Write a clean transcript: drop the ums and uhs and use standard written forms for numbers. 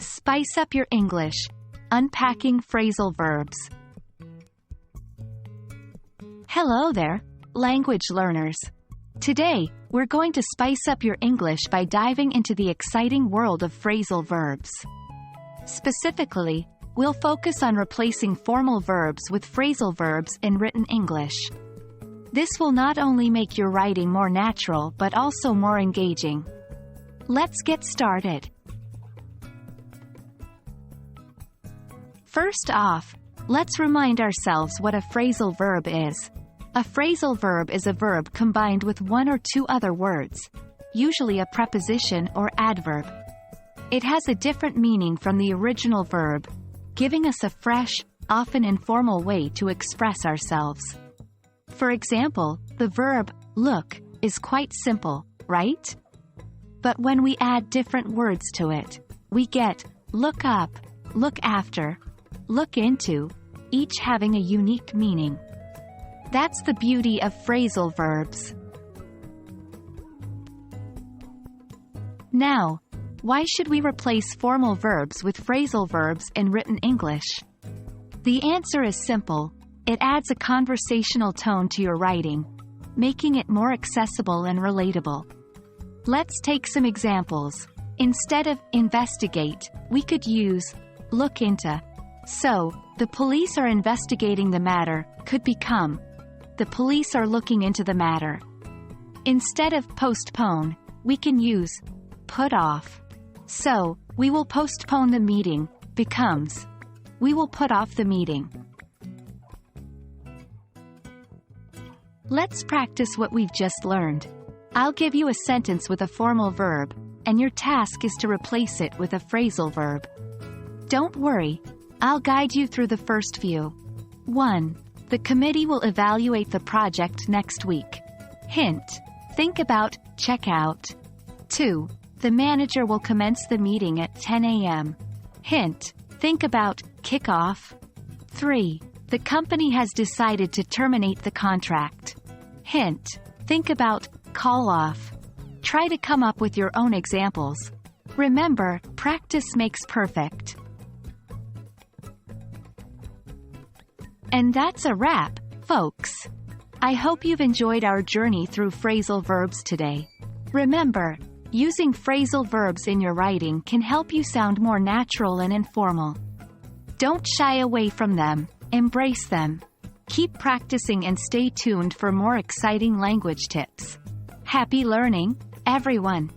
Spice up your English. Unpacking phrasal verbs. Hello there, language learners. Today, we're going to spice up your English by diving into the exciting world of phrasal verbs. Specifically, we'll focus on replacing formal verbs with phrasal verbs in written English. This will not only make your writing more natural but also more engaging. Let's get started. First off, let's remind ourselves what a phrasal verb is. A phrasal verb is a verb combined with one or two other words, usually a preposition or adverb. It has a different meaning from the original verb, giving us a fresh, often informal way to express ourselves. For example, the verb look is quite simple, right? But when we add different words to it, we get look up, look after, look into, each having a unique meaning. That's the beauty of phrasal verbs. Now, why should we replace formal verbs with phrasal verbs in written English? The answer is simple. It adds a conversational tone to your writing, making it more accessible and relatable. Let's take some examples. Instead of investigate, we could use look into. So, the police are investigating the matter could become the police are looking into the matter. Instead of postpone, we can use put off. So, we will postpone the meeting becomes we will put off the meeting. Let's practice what we've just learned. I'll give you a sentence with a formal verb, and your task is to replace it with a phrasal verb. Don't worry, I'll guide you through the first few. 1. The committee will evaluate the project next week. Hint: think about check out. 2. The manager will commence the meeting at 10 a.m. Hint: think about kick off. 3. The company has decided to terminate the contract. Hint: think about call off. Try to come up with your own examples. Remember, practice makes perfect. And that's a wrap, folks. I hope you've enjoyed our journey through phrasal verbs today. Remember, using phrasal verbs in your writing can help you sound more natural and informal. Don't shy away from them, embrace them. Keep practicing and stay tuned for more exciting language tips. Happy learning, everyone!